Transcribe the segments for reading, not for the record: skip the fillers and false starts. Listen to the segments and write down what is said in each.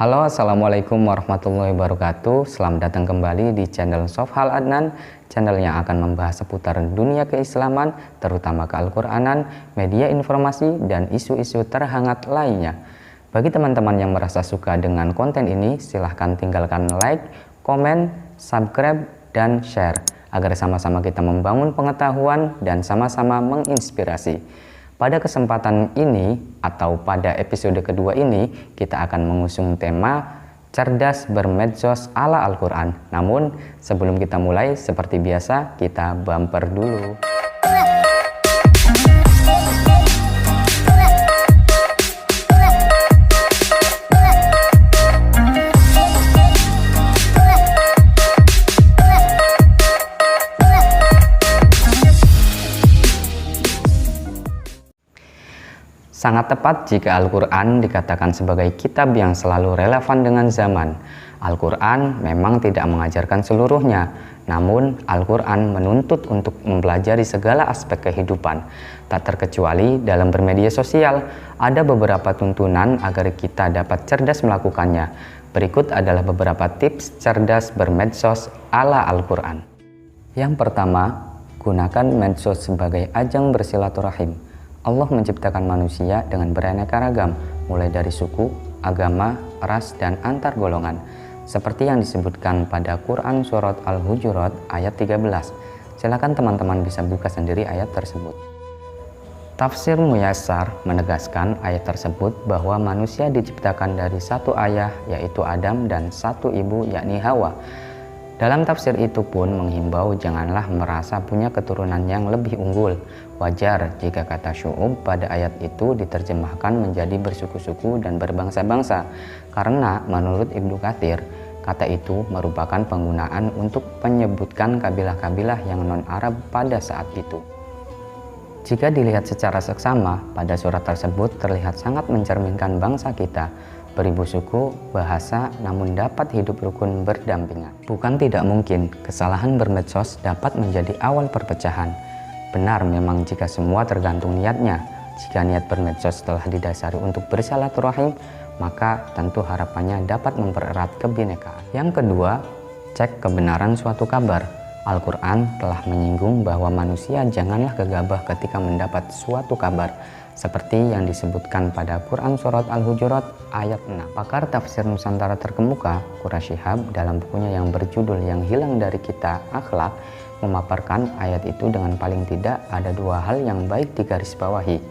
Halo, assalamualaikum warahmatullahi wabarakatuh. Selamat datang kembali di channel Sofhal Adnan, channel yang akan membahas seputar dunia keislaman, terutama kealquranan, media informasi, dan isu-isu terhangat lainnya. Bagi teman-teman yang merasa suka dengan konten ini, silahkan tinggalkan like, komen, subscribe, dan share agar sama-sama kita membangun pengetahuan dan sama-sama menginspirasi. Pada kesempatan ini atau pada episode kedua ini, kita akan mengusung tema cerdas bermedsos ala Al-Quran. Namun sebelum kita mulai, seperti biasa kita bumper dulu. Sangat tepat jika Al-Quran dikatakan sebagai kitab yang selalu relevan dengan zaman. Al-Quran memang tidak mengajarkan seluruhnya, namun Al-Quran menuntut untuk mempelajari segala aspek kehidupan. Tak terkecuali dalam bermedia sosial, ada beberapa tuntunan agar kita dapat cerdas melakukannya. Berikut adalah beberapa tips cerdas bermedsos ala Al-Quran. Yang pertama, gunakan medsos sebagai ajang bersilaturahim. Allah menciptakan manusia dengan beraneka ragam, mulai dari suku, agama, ras, dan antar golongan. Seperti yang disebutkan pada Quran Surat Al-Hujurat ayat 13. Silakan teman-teman bisa buka sendiri ayat tersebut. Tafsir Muyassar menegaskan ayat tersebut bahwa manusia diciptakan dari satu ayah, yaitu Adam, dan satu ibu, yakni Hawa. Dalam tafsir itu pun menghimbau janganlah merasa punya keturunan yang lebih unggul. Wajar jika kata syu'ub pada ayat itu diterjemahkan menjadi bersuku-suku dan berbangsa-bangsa, karena menurut Ibnu Katsir, kata itu merupakan penggunaan untuk menyebutkan kabilah-kabilah yang non-Arab pada saat itu. Jika dilihat secara seksama, pada surat tersebut terlihat sangat mencerminkan bangsa kita, beribu suku, bahasa, namun dapat hidup rukun berdampingan. Bukan tidak mungkin kesalahan bermedsos dapat menjadi awal perpecahan. Benar memang jika semua tergantung niatnya. Jika niat bermedsos telah didasari untuk bersilaturahim, maka tentu harapannya dapat mempererat kebinekaan. Yang kedua, cek kebenaran suatu kabar. Al-Quran telah menyinggung bahwa manusia janganlah gegabah ketika mendapat suatu kabar, seperti yang disebutkan pada Quran Surat Al-Hujurat ayat 6. Pakar tafsir Nusantara terkemuka, Quraish Shihab, dalam bukunya yang berjudul Yang Hilang Dari Kita Akhlak, memaparkan ayat itu dengan paling tidak ada dua hal yang baik digarisbawahi,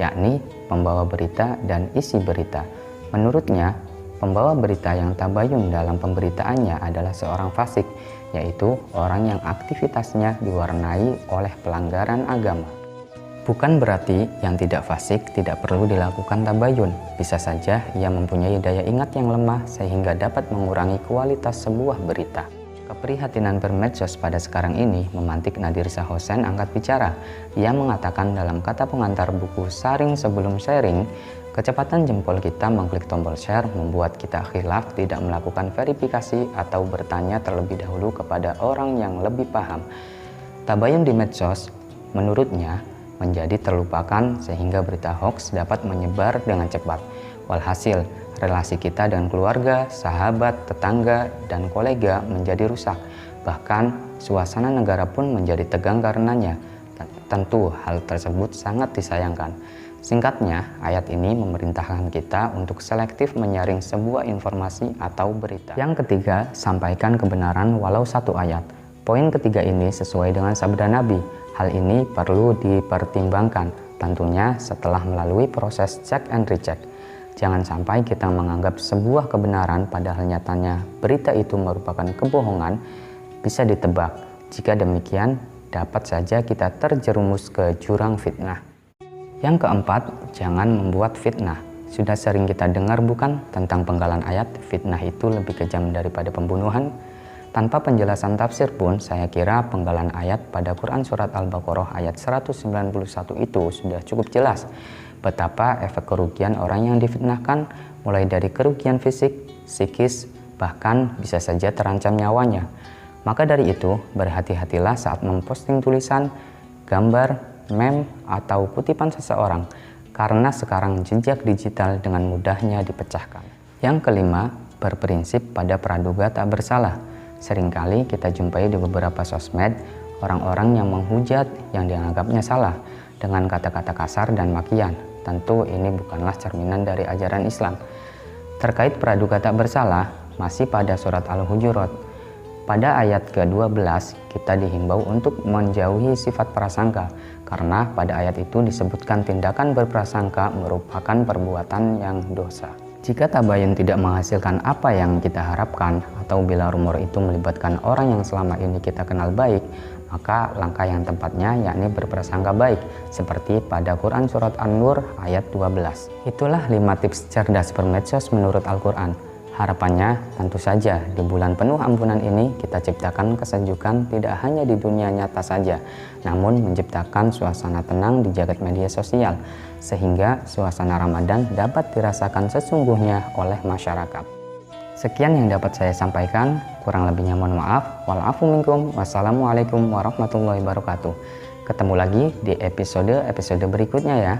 yakni pembawa berita dan isi berita. Menurutnya, pembawa berita yang tabayun dalam pemberitaannya adalah seorang fasik, yaitu orang yang aktivitasnya diwarnai oleh pelanggaran agama. Bukan berarti yang tidak fasik tidak perlu dilakukan tabayun. Bisa saja ia mempunyai daya ingat yang lemah sehingga dapat mengurangi kualitas sebuah berita. Keprihatinan bermedsos pada sekarang ini memantik Nadir Shah Hussein angkat bicara. Ia mengatakan dalam kata pengantar buku Saring Sebelum Sharing, kecepatan jempol kita mengklik tombol share membuat kita khilaf tidak melakukan verifikasi atau bertanya terlebih dahulu kepada orang yang lebih paham. Tabayun di medsos, menurutnya, menjadi terlupakan sehingga berita hoax dapat menyebar dengan cepat. Walhasil, relasi kita dengan keluarga, sahabat, tetangga, dan kolega menjadi rusak. Bahkan, suasana negara pun menjadi tegang karenanya. Tentu hal tersebut sangat disayangkan. Singkatnya, ayat ini memerintahkan kita untuk selektif menyaring sebuah informasi atau berita. Yang ketiga, sampaikan kebenaran walau satu ayat. Poin ketiga ini sesuai dengan sabda Nabi. Hal ini perlu dipertimbangkan, tentunya setelah melalui proses check and recheck. Jangan sampai kita menganggap sebuah kebenaran padahal nyatanya berita itu merupakan kebohongan, bisa ditebak. Jika demikian, dapat saja kita terjerumus ke jurang fitnah. Yang keempat, jangan membuat fitnah. Sudah sering kita dengar bukan tentang penggalan ayat, fitnah itu lebih kejam daripada pembunuhan? Tanpa penjelasan tafsir pun, saya kira penggalan ayat pada Quran Surat Al-Baqarah ayat 191 itu sudah cukup jelas betapa efek kerugian orang yang difitnahkan, mulai dari kerugian fisik, psikis, bahkan bisa saja terancam nyawanya. Maka dari itu, berhati-hatilah saat memposting tulisan, gambar, meme, atau kutipan seseorang, karena sekarang jejak digital dengan mudahnya dipecahkan. Yang kelima, berprinsip pada praduga tak bersalah. Seringkali kita jumpai di beberapa sosmed orang-orang yang menghujat yang dianggapnya salah dengan kata-kata kasar dan makian. Tentu ini bukanlah cerminan dari ajaran Islam. Terkait praduga tak bersalah, masih pada surat Al-Hujurat. Pada ayat ke-12, kita dihimbau untuk menjauhi sifat prasangka, karena pada ayat itu disebutkan tindakan berprasangka merupakan perbuatan yang dosa. Jika tabayun tidak menghasilkan apa yang kita harapkan, atau bila rumor itu melibatkan orang yang selama ini kita kenal baik, maka langkah yang tepatnya yakni berprasangka baik, seperti pada Quran Surat An-Nur ayat 12. Itulah 5 tips cerdas bermedsos menurut Al-Quran. Harapannya tentu saja di bulan penuh ampunan ini kita ciptakan kesejukan tidak hanya di dunia nyata saja, namun menciptakan suasana tenang di jagat media sosial, sehingga suasana Ramadan dapat dirasakan sesungguhnya oleh masyarakat. Sekian yang dapat saya sampaikan, kurang lebihnya mohon maaf. Walafu minkum, wassalamualaikum warahmatullahi wabarakatuh. Ketemu lagi di episode berikutnya ya.